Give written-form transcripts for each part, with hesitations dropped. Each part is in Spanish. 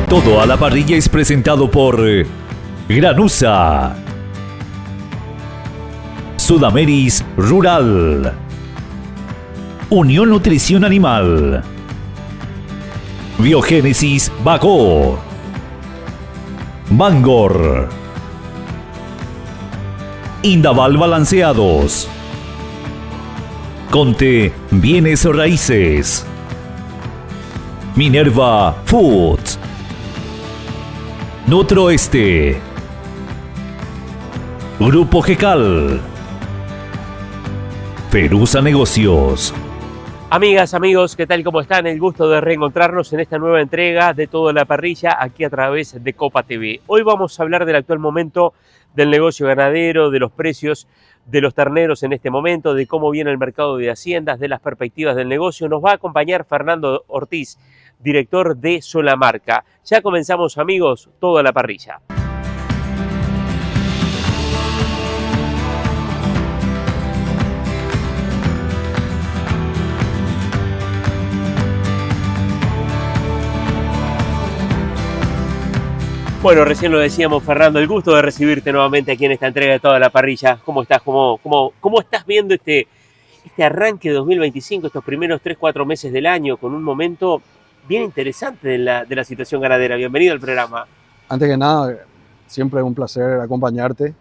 Todo a la parrilla es presentado por Granusa, Sudameris Rural, Unión Nutrición Animal, Biogénesis Bacó, Bangor, Indaval Balanceados, Conte Bienes Raíces, Minerva Foods, Nutroeste, Grupo Gecal, Perusa Negocios. Amigas, amigos, ¿qué tal? ¿Cómo están? El gusto de reencontrarnos en esta nueva entrega de Todo en la Parrilla, aquí a través de Copa TV. Hoy vamos a hablar del actual momento del negocio ganadero, de los precios de los terneros en este momento, de cómo viene el mercado de haciendas, de las perspectivas del negocio. Nos va a acompañar Fernando Ortiz, director de Solamarca. Ya comenzamos, amigos, Todo a la Parrilla. Bueno, recién lo decíamos, Fernando, el gusto de recibirte nuevamente aquí en esta entrega de Toda la Parrilla. ¿Cómo estás? ¿Cómo estás viendo este arranque de 2025, estos primeros 3-4 meses del año, con un momento bien interesante de la situación ganadera? Bienvenido al programa. Antes que nada, siempre es un placer acompañarte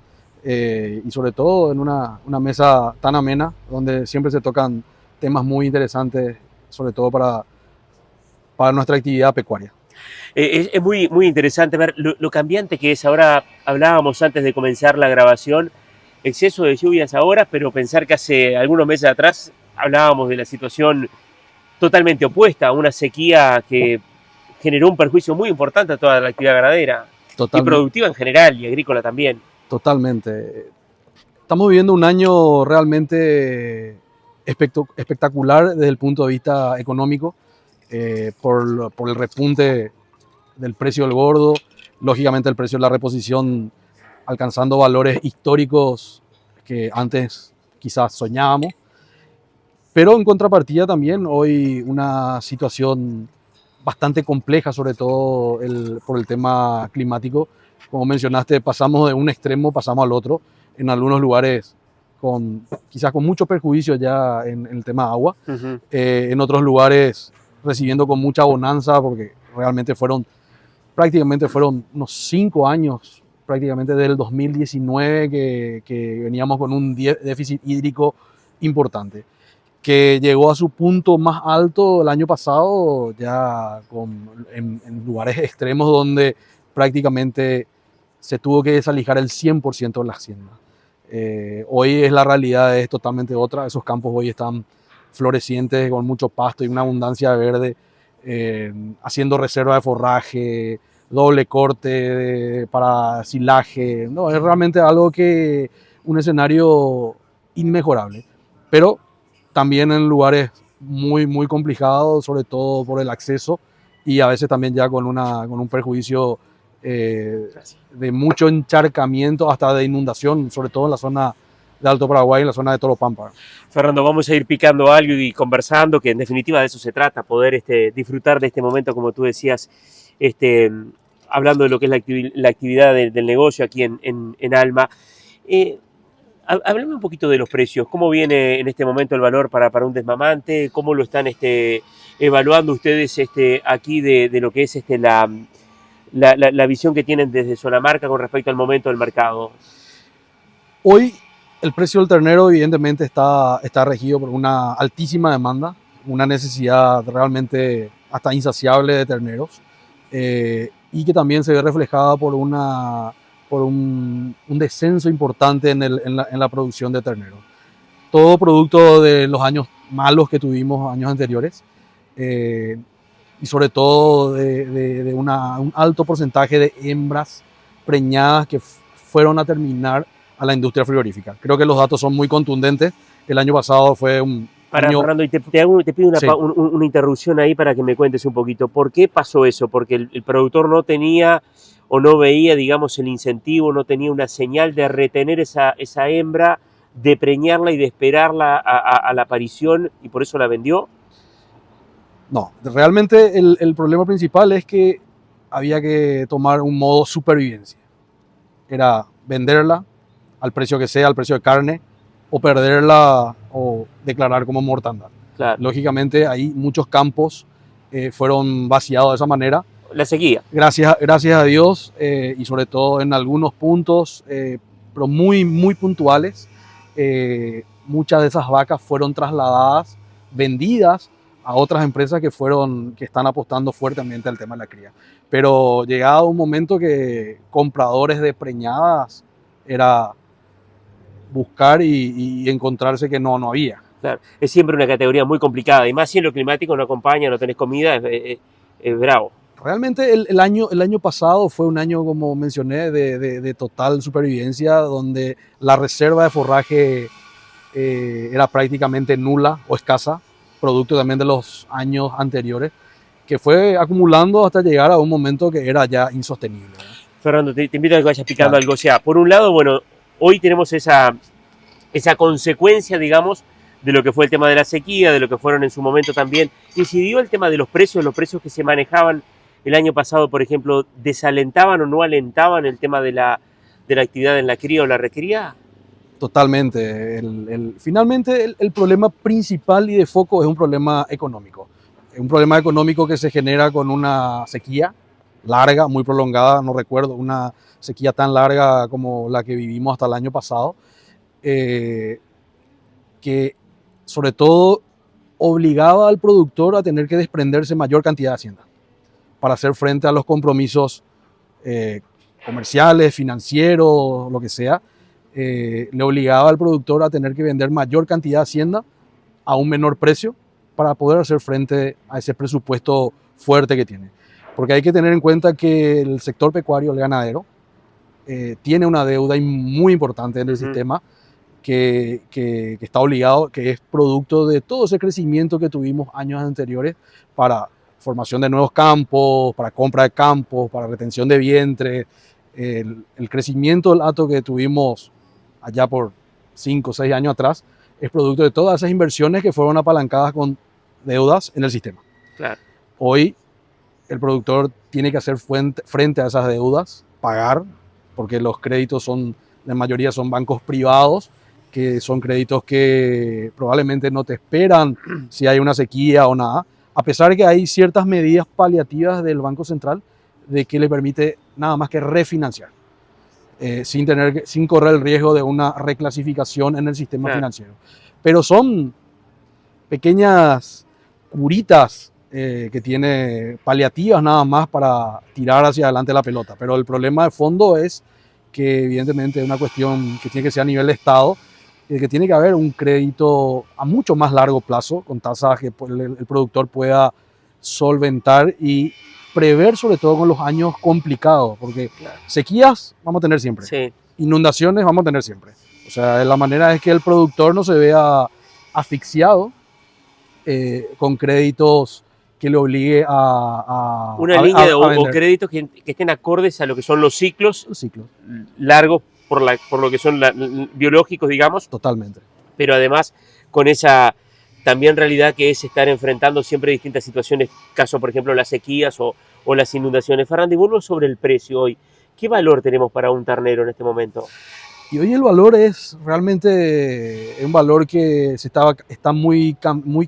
y sobre todo en una mesa tan amena, donde siempre se tocan temas muy interesantes, sobre todo para nuestra actividad pecuaria. Es muy interesante ver lo cambiante que es. Ahora hablábamos antes de comenzar la grabación, exceso de lluvias ahora, pero pensar que hace algunos meses atrás hablábamos de la situación totalmente opuesta, una sequía que generó un perjuicio muy importante a toda la actividad ganadera y productiva en general y agrícola también. Totalmente. Estamos viviendo un año realmente espectacular desde el punto de vista económico, por el repunte del precio del gordo, lógicamente el precio de la reposición alcanzando valores históricos que antes quizás soñábamos, pero en contrapartida también hoy una situación bastante compleja, sobre todo por el tema climático. Como mencionaste, pasamos de un extremo, pasamos al otro, en algunos lugares quizás con mucho perjuicio ya en el tema agua, en otros lugares recibiendo con mucha bonanza, porque realmente prácticamente fueron unos 5 años, prácticamente desde el 2019 que veníamos con un déficit hídrico importante, que llegó a su punto más alto el año pasado, ya en lugares extremos donde prácticamente se tuvo que desalijar el 100% de la hacienda. Hoy la realidad es totalmente otra. Esos campos hoy están florecientes, con mucho pasto y una abundancia de verde, haciendo reserva de forraje, doble corte para silaje. No, es realmente un escenario inmejorable, pero también en lugares muy, muy complicados, sobre todo por el acceso y a veces también ya con un perjuicio de mucho encharcamiento, hasta de inundación, sobre todo en la zona de Alto Paraguay, en la zona de Toropampa. Fernando, vamos a ir picando algo y conversando, que en definitiva de eso se trata, poder disfrutar de este momento, como tú decías, hablando de lo que es la actividad del negocio aquí en Alma. Háblame un poquito de los precios. ¿Cómo viene en este momento el valor para un desmamante? ¿Cómo lo están evaluando ustedes aquí de lo que es la visión que tienen desde Solamarca con respecto al momento del mercado? Hoy el precio del ternero evidentemente está regido por una altísima demanda, una necesidad realmente hasta insaciable de terneros, y que también se ve reflejada por un descenso importante en la producción de terneros. Todo producto de los años malos que tuvimos años anteriores, y sobre todo de un alto porcentaje de hembras preñadas que fueron a terminar a la industria frigorífica. Creo que los datos son muy contundentes. El año pasado fue un año... Fernando, y te pido una interrupción ahí para que me cuentes un poquito. ¿Por qué pasó eso? Porque el productor no tenía o no veía, digamos, el incentivo, no tenía una señal de retener esa hembra, de preñarla y de esperarla a la aparición, y por eso la vendió. No, realmente el problema principal es que había que tomar un modo supervivencia. Era venderla al precio que sea, al precio de carne, o perderla o declarar como mortandad. Claro. Lógicamente, ahí muchos campos fueron vaciados de esa manera. La sequía. Gracias a Dios, y sobre todo en algunos puntos, pero muy puntuales, muchas de esas vacas fueron trasladadas, vendidas a otras empresas que están apostando fuertemente al tema de la cría. Pero llegado un momento que compradores de preñadas era buscar y encontrarse que no había. Claro. Es siempre una categoría muy complicada, y más si en lo climático no acompaña, no tenés comida, es bravo. Realmente el año pasado fue un año, como mencioné, de total supervivencia, donde la reserva de forraje era prácticamente nula o escasa, producto también de los años anteriores, que fue acumulando hasta llegar a un momento que era ya insostenible, ¿verdad? Fernando, te invito a que vayas picando Claro. algo. O sea, por un lado, bueno, hoy tenemos esa consecuencia, digamos, de lo que fue el tema de la sequía, de lo que fueron en su momento también. ¿Incidió el tema de los precios que se manejaban el año pasado, por ejemplo, desalentaban o no alentaban el tema de la actividad en la cría o la recría? Totalmente. Finalmente, el problema principal y de foco es un problema económico. Es un problema económico que se genera con una sequía larga, muy prolongada. No recuerdo una sequía tan larga como la que vivimos hasta el año pasado, que sobre todo obligaba al productor a tener que desprenderse mayor cantidad de hacienda para hacer frente a los compromisos comerciales, financieros, lo que sea. Le obligaba al productor a tener que vender mayor cantidad de hacienda a un menor precio para poder hacer frente a ese presupuesto fuerte que tiene. Porque hay que tener en cuenta que el sector pecuario, el ganadero, tiene una deuda muy importante en el sistema que está obligado, que es producto de todo ese crecimiento que tuvimos años anteriores para formación de nuevos campos, para compra de campos, para retención de vientre. El crecimiento del hato que tuvimos allá por 5 o 6 años atrás es producto de todas esas inversiones que fueron apalancadas con deudas en el sistema. Claro. Hoy el productor tiene que hacer frente a esas deudas, pagar, porque los créditos la mayoría son bancos privados, que son créditos que probablemente no te esperan si hay una sequía o nada, a pesar de que hay ciertas medidas paliativas del Banco Central de que le permite nada más que refinanciar, sin correr el riesgo de una reclasificación en el sistema financiero. Pero son pequeñas curitas que tiene paliativas nada más para tirar hacia adelante la pelota. Pero el problema de fondo es que evidentemente es una cuestión que tiene que ser a nivel de Estado, que tiene que haber un crédito a mucho más largo plazo, con tasas que el productor pueda solventar y prever, sobre todo con los años complicados, porque sequías vamos a tener siempre, Sí. Inundaciones vamos a tener siempre. O sea, la manera es que el productor no se vea asfixiado con créditos que le obligue a Una línea o vender. créditos que estén acordes a lo que son los ciclos El ciclo, largos por lo que son biológicos, digamos, totalmente. pero además con esa también realidad que es estar enfrentando siempre distintas situaciones, caso por ejemplo las sequías o las inundaciones. Fernando, y vuelvo sobre el precio hoy. ¿Qué valor tenemos para un ternero en este momento? Y hoy el valor es realmente un valor que está muy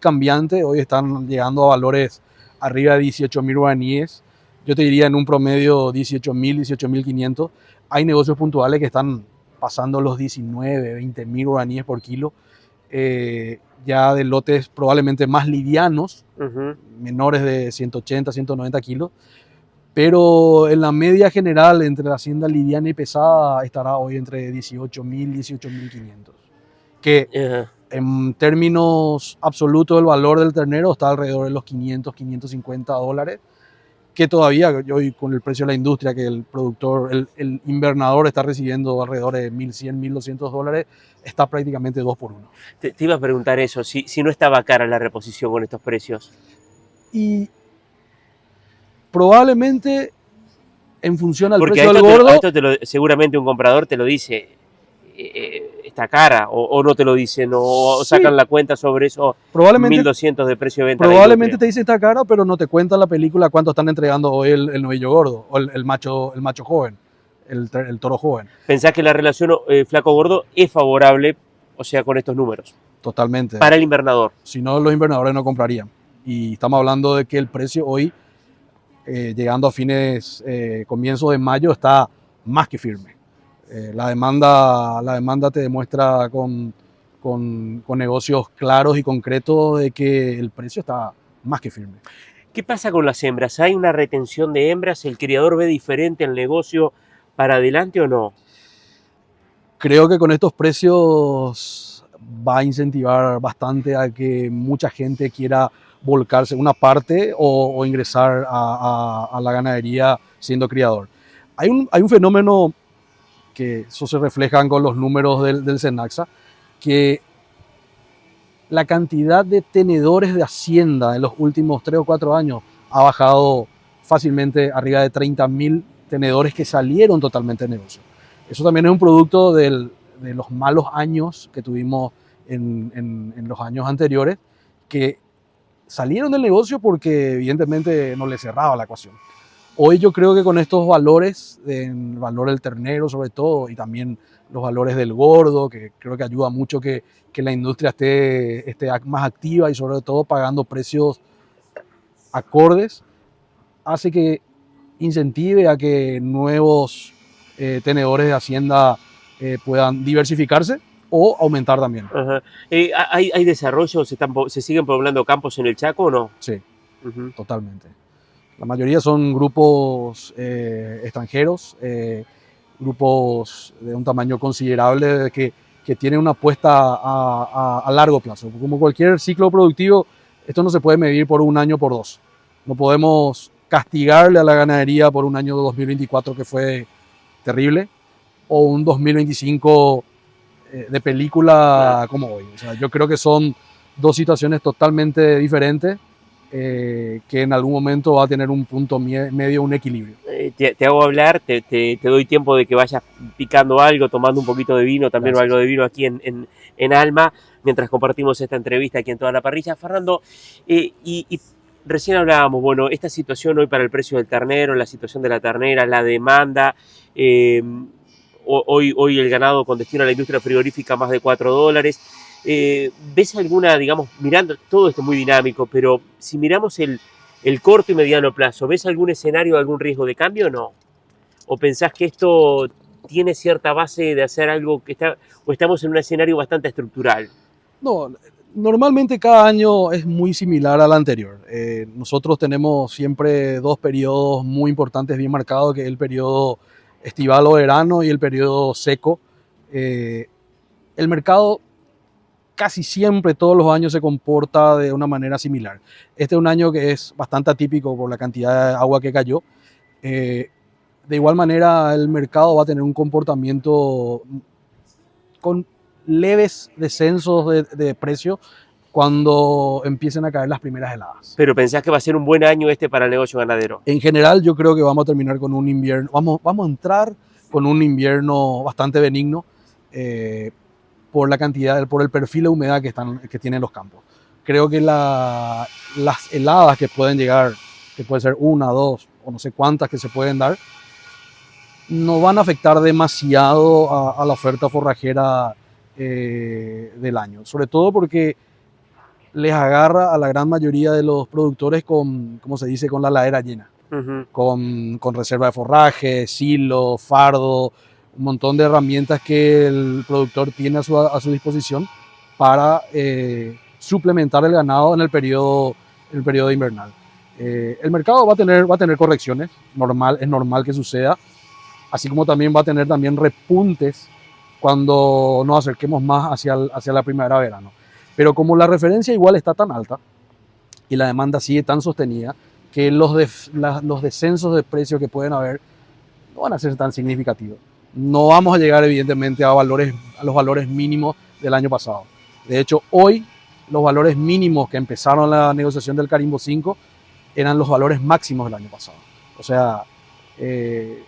cambiante. Hoy están llegando a valores arriba de 18.000 guaraníes. Yo te diría en un promedio 18.000, 18.500. Hay negocios puntuales que están pasando los 19, 20.000 guaraníes por kilo. Ya de lotes probablemente más livianos, menores de 180, 190 kilos. Pero en la media general, entre la hacienda liviana y pesada, estará hoy entre 18.000 y 18.500. Que en términos absolutos el valor del ternero está alrededor de los 500, 550 dólares. Que todavía hoy con el precio de la industria, que el productor, el invernador está recibiendo alrededor de 1.100, 1.200 dólares, está prácticamente 2 por 1. Te iba a preguntar eso, si no estaba cara la reposición con estos precios. Y probablemente en función al Porque precio del gordo, a esto seguramente un comprador te lo dice, está cara, o no te lo dicen, o Sí, sacan la cuenta sobre eso, probablemente, 1.200 de precio de venta a la probablemente industria. te dicen está cara, pero no te cuentan la película cuánto están entregando hoy el novillo gordo, o el macho joven, el toro joven. Pensás que la relación flaco-gordo es favorable, o sea, con estos números, Totalmente. para el invernador. Si no, los invernadores no comprarían. Y estamos hablando de que el precio hoy, llegando a comienzos de mayo, está más que firme. La demanda te demuestra con negocios claros y concretos de que el precio está más que firme. ¿Qué pasa con las hembras? ¿Hay una retención de hembras? ¿El criador ve diferente el negocio para adelante o no? Creo que con estos precios va a incentivar bastante a que mucha gente quiera volcarse una parte o ingresar a la ganadería siendo criador. Hay un fenómeno que eso se reflejan con los números del Senaxa, que la cantidad de tenedores de hacienda en los últimos 3 o 4 años ha bajado fácilmente arriba de 30.000 tenedores que salieron totalmente de negocio. Eso también es un producto de los malos años que tuvimos en los años anteriores, que salieron del negocio porque evidentemente no les cerraba la ecuación. Hoy yo creo que con estos valores, el valor del ternero sobre todo, y también los valores del gordo, que creo que ayuda mucho que la industria esté más activa y sobre todo pagando precios acordes, hace que incentive a que nuevos tenedores de hacienda puedan diversificarse o aumentar también. Ajá. ¿Hay desarrollo? ¿Se siguen poblando campos en el Chaco o no? Sí, Uh-huh. totalmente. La mayoría son grupos extranjeros, grupos de un tamaño considerable que tienen una apuesta a largo plazo. Como cualquier ciclo productivo, esto no se puede medir por un año, por dos. No podemos castigarle a la ganadería por un año 2024 que fue terrible o un 2025 de película como hoy. O sea, yo creo que son dos situaciones totalmente diferentes. Que en algún momento va a tener un punto medio, un equilibrio. Te hago hablar, te doy tiempo de que vayas picando algo, tomando un poquito de vino, también Gracias. algo de vino aquí en Alma, mientras compartimos esta entrevista aquí en Toda la Parrilla. Fernando, y recién hablábamos, bueno, esta situación hoy para el precio del ternero, la situación de la ternera, la demanda, hoy el ganado con destino a la industria frigorífica más de $4. ¿Ves alguna, digamos, mirando, todo esto muy dinámico, pero si miramos el corto y mediano plazo, ¿ves algún escenario, algún riesgo de cambio o no? ¿O pensás que esto tiene cierta base de hacer algo o estamos en un escenario bastante estructural? No, normalmente cada año es muy similar al anterior. Nosotros tenemos siempre dos periodos muy importantes bien marcados, que es el periodo estival o verano y el periodo seco. El mercado casi siempre, todos los años, se comporta de una manera similar. Este es un año que es bastante atípico por la cantidad de agua que cayó. De igual manera, el mercado va a tener un comportamiento con leves descensos de precio cuando empiecen a caer las primeras heladas. ¿Pero pensás que va a ser un buen año este para el negocio ganadero? En general, yo creo que vamos a terminar con un invierno, vamos a entrar con un invierno bastante benigno. Por la cantidad, por el perfil de humedad que tienen los campos. Creo que las heladas que pueden llegar, que puede ser una, dos o no sé cuántas que se pueden dar, no van a afectar demasiado a la oferta forrajera del año. Sobre todo porque les agarra a la gran mayoría de los productores con, como se dice, con la ladera llena. Uh-huh. Con reserva de forraje, silo, fardo, un montón de herramientas que el productor tiene a su disposición para suplementar el ganado en el periodo invernal. El mercado va a tener correcciones, es normal que suceda, así como también va a tener también repuntes cuando nos acerquemos más hacia la primavera-verano. Pero como la referencia igual está tan alta y la demanda sigue tan sostenida, que los descensos de precios que pueden haber no van a ser tan significativos. No vamos a llegar evidentemente a los valores mínimos del año pasado. De hecho, hoy los valores mínimos que empezaron la negociación del Carimbo 5 eran los valores máximos del año pasado. O sea, en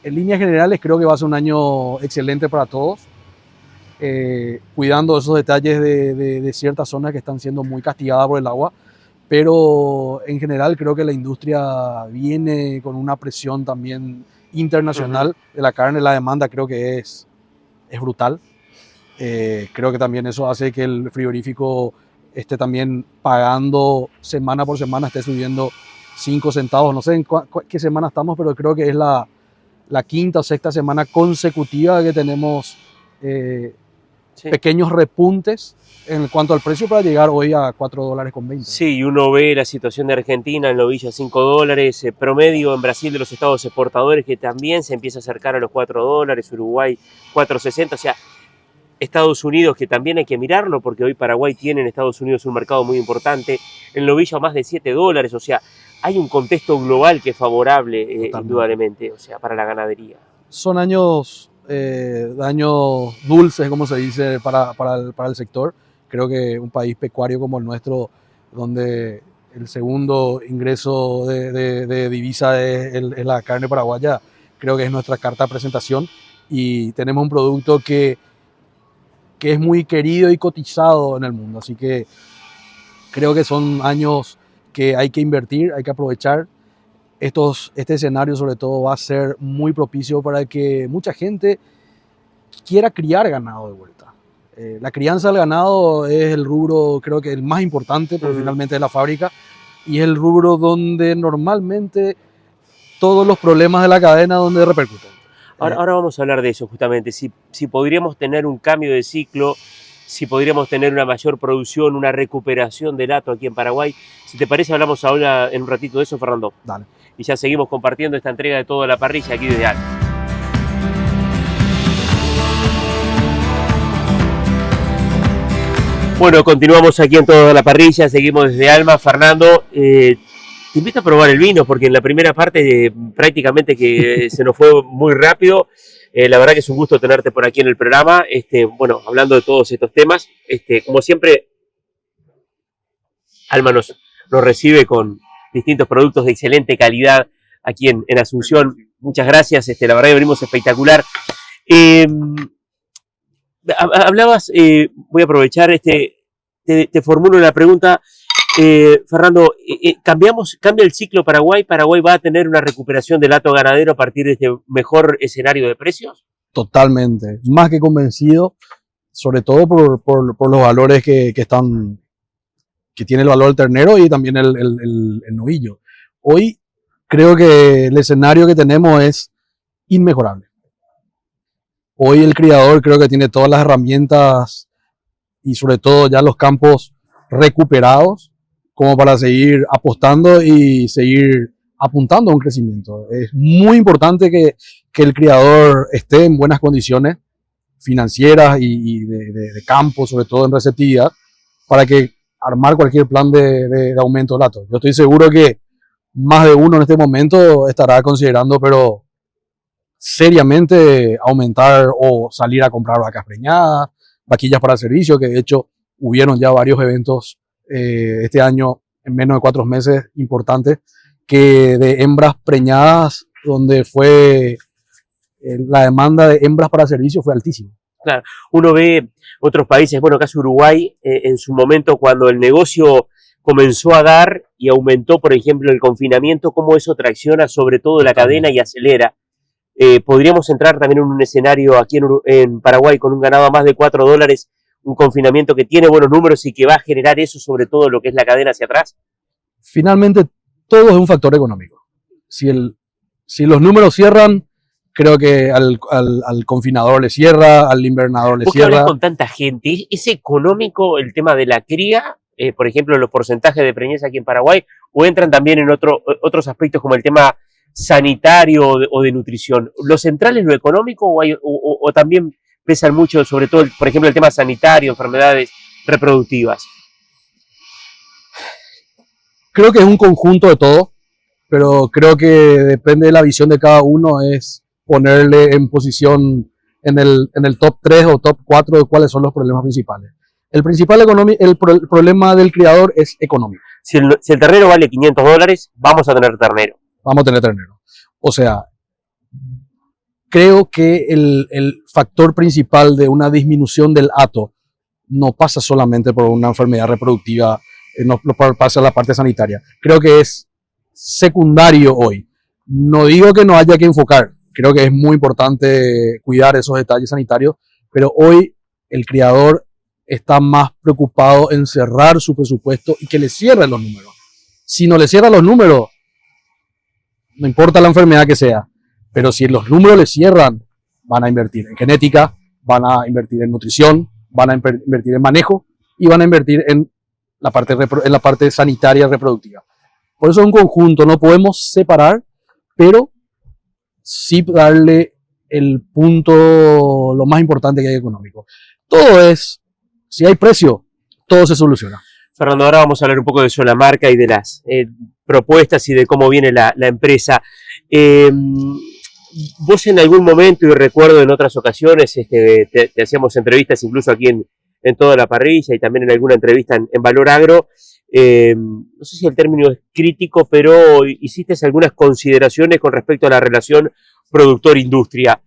líneas generales creo que va a ser un año excelente para todos. cuidando esos detalles de ciertas zonas que están siendo muy castigadas por el agua, pero en general creo que la industria viene con una presión también internacional de la carne. La demanda creo que es brutal. Creo que también eso hace que el frigorífico esté también pagando semana por semana, esté subiendo 5 centavos. No sé en qué semana estamos, pero creo que es la quinta o sexta semana consecutiva que tenemos pequeños repuntes en cuanto al precio para llegar hoy a $4.20. Sí, y uno ve la situación de Argentina en novillo a $5, promedio en Brasil de los estados exportadores que también se empieza a acercar a los $4, Uruguay 4.60, o sea, Estados Unidos, que también hay que mirarlo, porque hoy Paraguay tiene en Estados Unidos un mercado muy importante, el novillo a más de $7, o sea, hay un contexto global que es favorable, indudablemente, o sea, para la ganadería. Son años dulces, como se dice, para el sector. Creo que un país pecuario como el nuestro, donde el segundo ingreso de divisa es la carne paraguaya, creo que es nuestra carta de presentación, y tenemos un producto que es muy querido y cotizado en el mundo. Así que creo que son años que hay que invertir, hay que aprovechar. Este escenario sobre todo va a ser muy propicio para que mucha gente quiera criar ganado de vuelta. La crianza del ganado es el rubro, creo que el más importante, porque finalmente es la fábrica, y es el rubro donde normalmente todos los problemas de la cadena donde repercuten. Ahora vamos a hablar de eso justamente, si podríamos tener un cambio de ciclo, si podríamos tener una mayor producción, una recuperación del hato aquí en Paraguay. Si te parece, hablamos ahora en un ratito de eso, Fernando. Dale. Y ya seguimos compartiendo esta entrega de Toda la Parrilla aquí desde Alma. Bueno, continuamos aquí en Toda la Parrilla, seguimos desde Alma. Fernando, te invito a probar el vino, porque en la primera parte prácticamente que se nos fue muy rápido. La verdad que es un gusto tenerte por aquí en el programa, bueno, hablando de todos estos temas. Como siempre, Alma nos recibe con distintos productos de excelente calidad aquí en Asunción. Muchas gracias, la verdad que venimos espectacular. Hablabas, voy a aprovechar, te formulo la pregunta, Fernando, ¿cambia el ciclo Paraguay? ¿Paraguay va a tener una recuperación del hato ganadero a partir de este mejor escenario de precios? Totalmente, más que convencido, sobre todo por los valores que tiene el valor del ternero y también el novillo. Hoy creo que el escenario que tenemos es inmejorable. Hoy el criador creo que tiene todas las herramientas y sobre todo ya los campos recuperados como para seguir apostando y seguir apuntando a un crecimiento. Es muy importante que el criador esté en buenas condiciones financieras y de campo, sobre todo en receptividad, para que armar cualquier plan de aumento del hato. Yo estoy seguro que más de uno en este momento estará considerando, pero seriamente, aumentar o salir a comprar vacas preñadas, vaquillas para el servicio, que de hecho hubieron ya varios eventos este año en menos de 4 meses importantes, que de hembras preñadas, donde fue la demanda de hembras para servicio fue altísima. Claro, uno ve otros países, bueno, casi Uruguay, en su momento cuando el negocio comenzó a dar y aumentó, por ejemplo, el confinamiento, cómo eso tracciona sobre todo la cadena y acelera. Podríamos entrar también en un escenario aquí en Paraguay con un ganado a más de $4, un confinamiento que tiene buenos números y que va a generar eso sobre todo lo que es la cadena hacia atrás. Finalmente, todo es un factor económico. Si los números cierran, creo que al confinador le cierra, al invernador le ¿Vos cierra. ¿Qué hablas con tanta gente? ¿Es económico el tema de la cría? Por ejemplo, los porcentajes de preñez aquí en Paraguay, o entran también en otros aspectos como el tema sanitario o de nutrición. ¿Lo central es lo económico o también pesan mucho, sobre todo, por ejemplo, el tema sanitario, enfermedades reproductivas? Creo que es un conjunto de todo, pero creo que depende de la visión de cada uno, es ponerle en posición en el top 3 o top 4 de cuáles son los problemas principales. El principal problema del criador es económico. Si el ternero vale $500, vamos a tener ternero. Vamos a tener ternero. O sea, creo que el factor principal de una disminución del hato no pasa solamente por una enfermedad reproductiva, no pasa la parte sanitaria. Creo que es secundario hoy. No digo que no haya que enfocar, creo que es muy importante cuidar esos detalles sanitarios, pero hoy el criador está más preocupado en cerrar su presupuesto y que le cierren los números. Si no le cierran los números, no importa la enfermedad que sea, pero si los números le cierran, van a invertir en genética, van a invertir en nutrición, van a invertir en manejo y van a invertir en la parte sanitaria reproductiva. Por eso es un conjunto, no podemos separar, pero sí darle el punto, lo más importante que hay económico. Todo es, si hay precio, todo se soluciona. Fernando, ahora vamos a hablar un poco de Solamarca y de las propuestas y de cómo viene la empresa. Vos en algún momento, y recuerdo en otras ocasiones, te hacíamos entrevistas incluso aquí en toda la parrilla y también en alguna entrevista en Valor Agro, no sé si el término es crítico, pero hiciste algunas consideraciones con respecto a la relación productor-industria.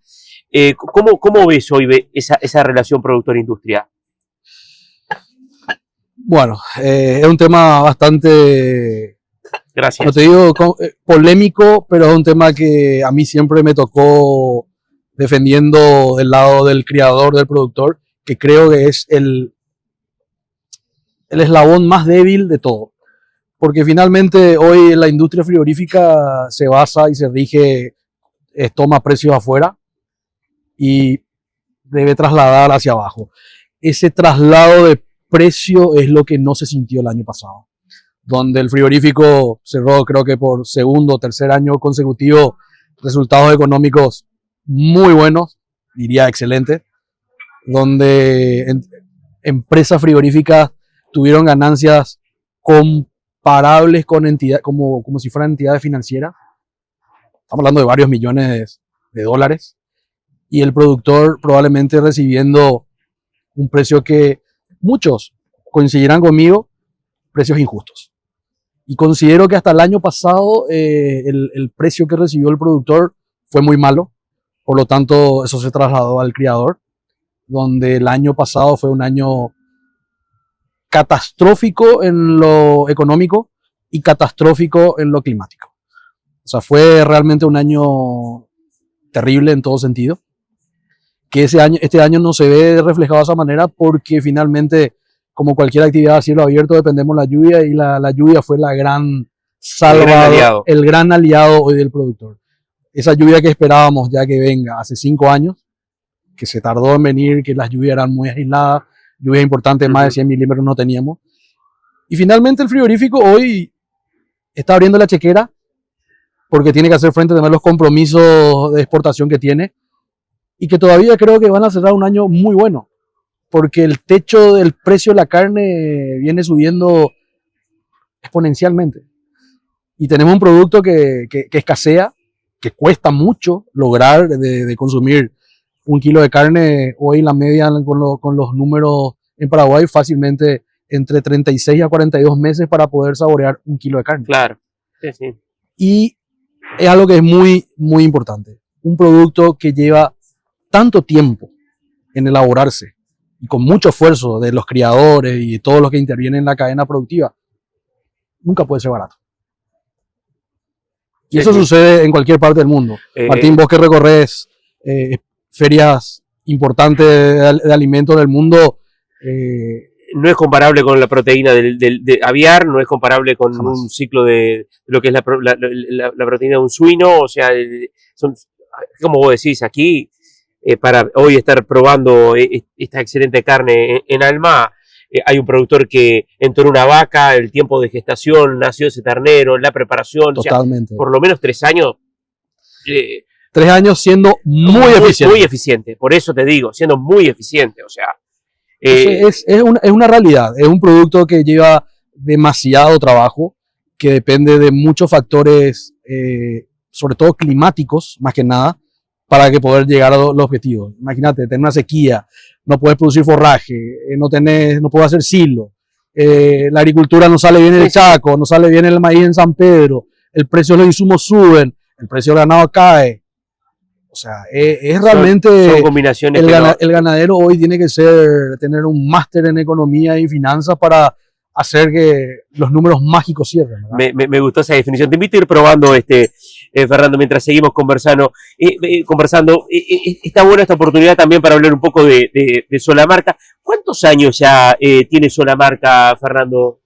¿Cómo ves hoy esa relación productor-industria? Bueno, es un tema bastante, Gracias. no te digo polémico, pero es un tema que a mí siempre me tocó defendiendo del lado del criador, del productor, que creo que es el eslabón más débil de todo. Porque finalmente hoy la industria frigorífica se basa y se rige, toma precios afuera y debe trasladar hacia abajo. Ese traslado de precio es lo que no se sintió el año pasado, donde el frigorífico cerró, creo que por segundo o tercer año consecutivo, resultados económicos muy buenos, diría excelentes, donde empresas frigoríficas tuvieron ganancias comparables con entidades, como si fueran entidades financieras. Estamos hablando de varios millones de dólares, y el productor probablemente recibiendo un precio que muchos coincidirán conmigo, precios injustos. Y considero que hasta el año pasado el precio que recibió el productor fue muy malo, por lo tanto eso se trasladó al criador, donde el año pasado fue un año catastrófico en lo económico y catastrófico en lo climático. O sea, fue realmente un año terrible en todo sentido, que este año no se ve reflejado de esa manera porque finalmente, como cualquier actividad a cielo abierto, dependemos de la lluvia, y la lluvia fue la gran salvador, el gran aliado hoy del productor. Esa lluvia que esperábamos ya que venga hace 5 años, que se tardó en venir, que las lluvias eran muy aisladas, lluvias importantes, más de 100 milímetros no teníamos. Y finalmente el frigorífico hoy está abriendo la chequera porque tiene que hacer frente a los compromisos de exportación que tiene, y que todavía creo que van a cerrar un año muy bueno, porque el techo del precio de la carne viene subiendo exponencialmente. Y tenemos un producto que escasea, que cuesta mucho lograr de consumir 1 kilo de carne. Hoy la media con los números en Paraguay fácilmente entre 36 a 42 meses para poder saborear 1 kilo de carne. Claro, sí, sí. Y es algo que es muy, muy importante. Un producto que lleva tanto tiempo en elaborarse y con mucho esfuerzo de los criadores y de todos los que intervienen en la cadena productiva, nunca puede ser barato. Y eso sucede en cualquier parte del mundo. Martín, vos que recorres ferias importantes de alimentos del mundo, no es comparable con la proteína de aviar, no es comparable con jamás un ciclo de lo que es la proteína de un suino. O sea, son, como vos decís, aquí para hoy estar probando esta excelente carne en Alma, hay un productor que entró una vaca, el tiempo de gestación, nació ese ternero, la preparación. Totalmente. O sea, por lo menos 3 años. 3 años siendo muy eficiente. Muy eficiente, por eso te digo, siendo muy eficiente. O sea, es una realidad, es un producto que lleva demasiado trabajo, que depende de muchos factores, sobre todo climáticos, más que nada, para que poder llegar a los objetivos. Imagínate, tener una sequía, no puedes producir forraje, no puedes hacer silo, la agricultura no sale bien en el Chaco, no sale bien el maíz en San Pedro, el precio de los insumos suben, el precio del ganado cae. O sea, es realmente son combinaciones el ganadero hoy tiene que tener un máster en economía y finanzas para hacer que los números mágicos cierren, ¿verdad? Me gustó esa definición. Te invito a ir probando, Fernando, mientras seguimos conversando. Está buena esta oportunidad también para hablar un poco de Solamarca. ¿Cuántos años ya tiene Solamarca, Fernando?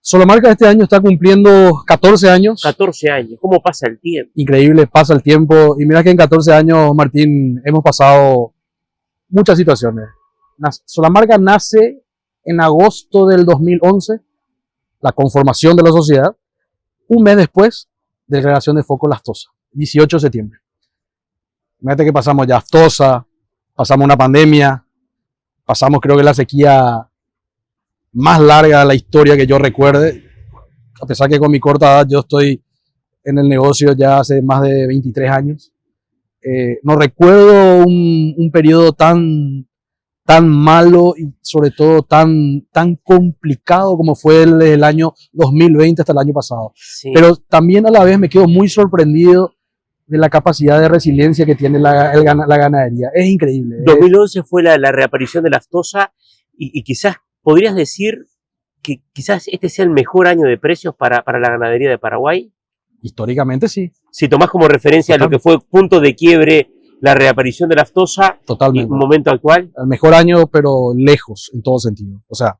Solamarca este año está cumpliendo 14 años. 14 años. ¿Cómo pasa el tiempo? Increíble, pasa el tiempo. Y mira que en 14 años, Martín, hemos pasado muchas situaciones. Solamarca nace en agosto del 2011, la conformación de la sociedad, un mes después de la creación de Foco Laftosa, 18 de septiembre. Fíjate que pasamos ya Aftosa, pasamos una pandemia, pasamos creo que la sequía más larga de la historia que yo recuerde, a pesar que con mi corta edad yo estoy en el negocio ya hace más de 23 años. No recuerdo un periodo tan malo y sobre todo tan complicado como fue el año 2020 hasta el año pasado. Sí. Pero también a la vez me quedo muy sorprendido de la capacidad de resiliencia que tiene la ganadería. Es increíble. 2011 fue la reaparición de la aftosa y quizás podrías decir que quizás este sea el mejor año de precios para la ganadería de Paraguay. Históricamente sí. Si tomás como referencia lo que fue punto de quiebre la reaparición de la aftosa y el momento actual. El mejor año, pero lejos en todo sentido. O sea,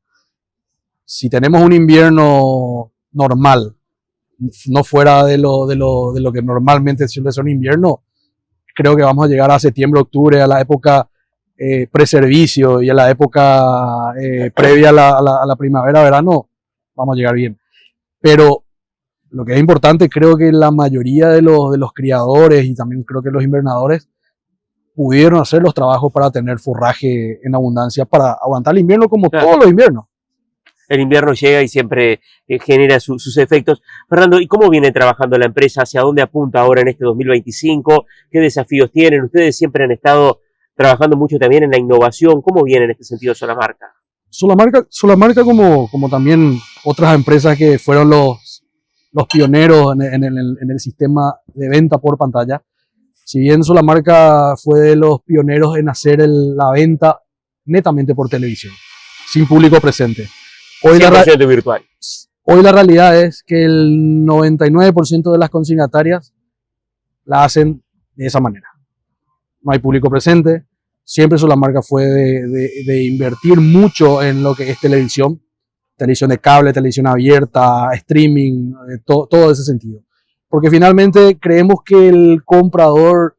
si tenemos un invierno normal, no fuera de lo que normalmente suele ser un invierno, creo que vamos a llegar a septiembre, octubre, a la época preservicio y a la época previa a la primavera, verano, vamos a llegar bien. Pero lo que es importante, creo que la mayoría de los criadores y también creo que los invernadores pudieron hacer los trabajos para tener forraje en abundancia para aguantar el invierno como todos los inviernos. El invierno llega y siempre genera sus efectos. Fernando, ¿y cómo viene trabajando la empresa? ¿Hacia dónde apunta ahora en este 2025? ¿Qué desafíos tienen? Ustedes siempre han estado trabajando mucho también en la innovación. ¿Cómo viene en este sentido Solamarca? Solamarca como también otras empresas que fueron los pioneros en el sistema de venta por pantalla. Si bien Solamarca fue de los pioneros en hacer la venta netamente por televisión, sin público presente. Hoy 100% virtual. Hoy la realidad es que el 99% de las consignatarias la hacen de esa manera. No hay público presente. Siempre Solamarca fue de invertir mucho en lo que es televisión de cable, televisión abierta, streaming, todo ese sentido. Porque finalmente creemos que el comprador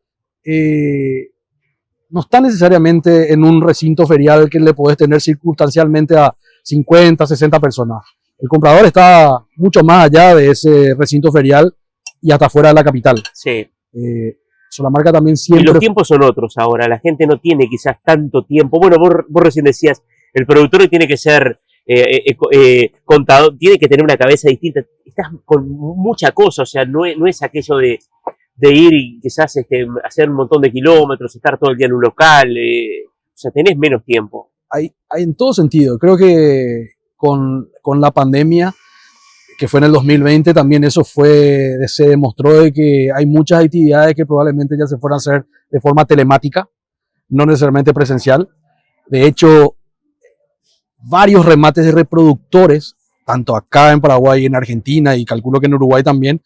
no está necesariamente en un recinto ferial que le podés tener circunstancialmente a 50, 60 personas. El comprador está mucho más allá de ese recinto ferial y hasta fuera de la capital. Sí. Solamarca también siempre... Y los tiempos son otros ahora. La gente no tiene quizás tanto tiempo. Bueno, vos recién decías, el productor tiene que ser contador, tiene que tener una cabeza distinta. Estás con mucha cosa, o sea, no es aquello de ir y quizás hacer un montón de kilómetros, estar todo el día en un local. O sea, tenés menos tiempo. Hay en todo sentido. Creo que con la pandemia, que fue en el 2020, también eso se demostró de que hay muchas actividades que probablemente ya se fueran a hacer de forma telemática, no necesariamente presencial. De hecho, varios remates de reproductores, tanto acá en Paraguay, en Argentina y calculo que en Uruguay también,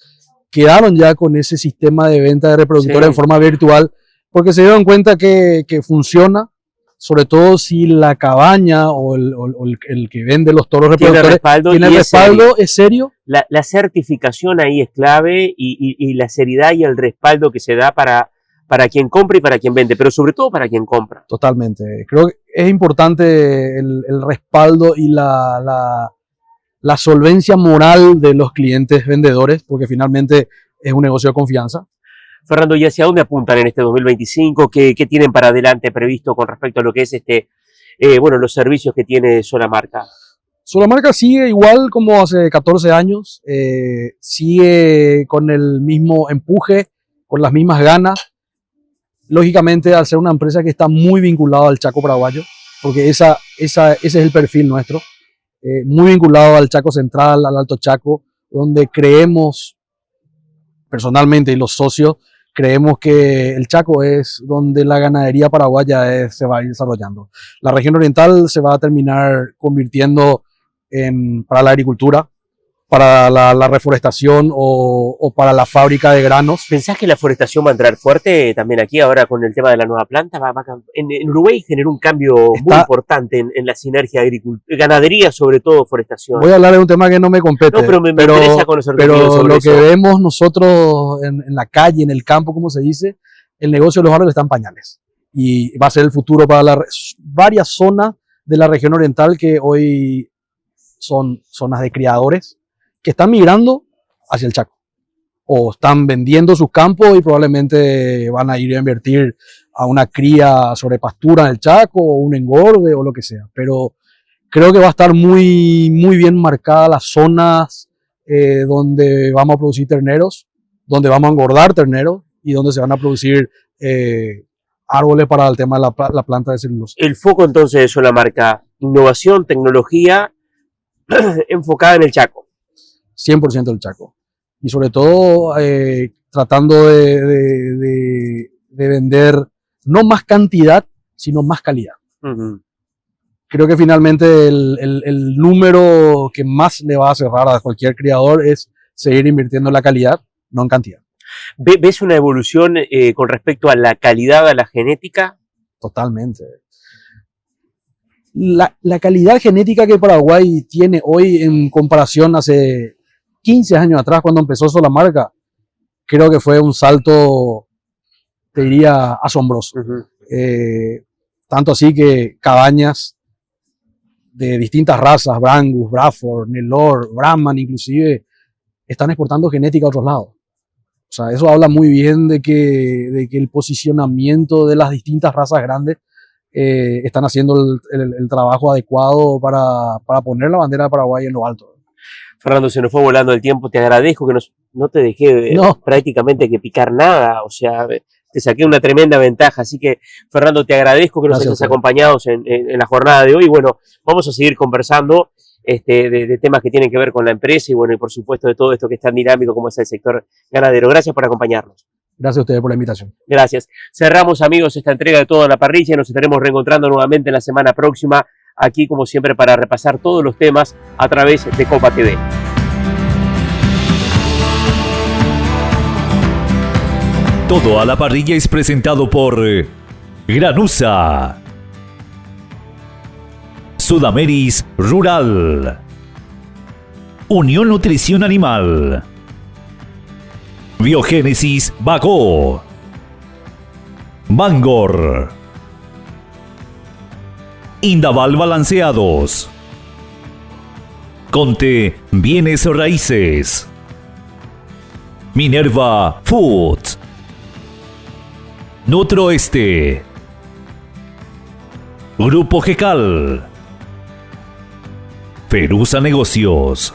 quedaron ya con ese sistema de venta de reproductores en forma virtual, porque se dieron cuenta que funciona, sobre todo si la cabaña o el que vende los toros reproductores tiene respaldo, es serio. La certificación ahí es clave y la seriedad y el respaldo que se da para quien compra y para quien vende, pero sobre todo para quien compra. Totalmente. Creo que es importante el respaldo y la solvencia moral de los clientes vendedores, porque finalmente es un negocio de confianza. Fernando, ¿y hacia dónde apuntan en este 2025? ¿Qué tienen para adelante previsto con respecto a lo que es los servicios que tiene Solamarca? Solamarca sigue igual como hace 14 años, sigue con el mismo empuje, con las mismas ganas. Lógicamente, al ser una empresa que está muy vinculada al Chaco paraguayo, porque ese es el perfil nuestro, muy vinculado al Chaco Central, al Alto Chaco, donde creemos personalmente y los socios creemos que el Chaco es donde la ganadería paraguaya se va a ir desarrollando. La región oriental se va a terminar convirtiendo para la agricultura, para la reforestación o para la fábrica de granos. ¿Pensás que la forestación va a entrar fuerte también aquí ahora con el tema de la nueva planta? En Uruguay generó un cambio muy importante en la sinergia ganadería, sobre todo forestación. Voy a hablar de un tema que no me compete. No, pero me interesa conocer tu opinión sobre lo eso. que vemos nosotros en la calle, en el campo, como se dice, el negocio de los árboles está en pañales. Y va a ser el futuro para varias zonas de la región oriental que hoy son zonas de criadores que están migrando hacia el Chaco o están vendiendo sus campos y probablemente van a ir a invertir a una cría sobre pastura en el Chaco o un engorde o lo que sea. Pero creo que va a estar muy, muy bien marcadas las zonas donde vamos a producir terneros, donde vamos a engordar terneros y donde se van a producir árboles para el tema de la planta de celulosa. El foco entonces de Solamarca, innovación, tecnología enfocada en el Chaco. 100% del Chaco. Y sobre todo tratando de vender no más cantidad, sino más calidad. Creo que finalmente el número que más le va a cerrar a cualquier criador es seguir invirtiendo en la calidad, no en cantidad. ¿Ves una evolución con respecto a la calidad, a la genética? Totalmente. La calidad genética que Paraguay tiene hoy en comparación hace 15 años atrás cuando empezó Solamarca, creo que fue un salto, te diría, asombroso. Tanto así que cabañas de distintas razas, Brangus, Braford, Nelore, Brahman inclusive, están exportando genética a otros lados. O sea, eso habla muy bien de que el posicionamiento de las distintas razas grandes están haciendo el trabajo adecuado para poner la bandera de Paraguay en lo alto. Fernando, se nos fue volando el tiempo, te agradezco que no te dejé prácticamente que picar nada, o sea, te saqué una tremenda ventaja, así que Fernando, te agradezco que nos hayas acompañado en la jornada de hoy. Bueno, vamos a seguir conversando de temas que tienen que ver con la empresa y bueno, y por supuesto de todo esto que es tan dinámico como es el sector ganadero. Gracias por acompañarnos. Gracias a ustedes por la invitación. Gracias. Cerramos, amigos, esta entrega de Todo en la Parrilla y nos estaremos reencontrando nuevamente en la semana próxima, aquí como siempre para repasar todos los temas a través de Copa TV. Todo a la Parrilla es presentado por Granusa, Sudameris Rural, Unión Nutrición Animal, Biogénesis Bacó, Bangor, Indaval Balanceados, Conte Bienes Raíces, Minerva Foods, Nutroeste, Grupo Gecal, Perusa Negocios.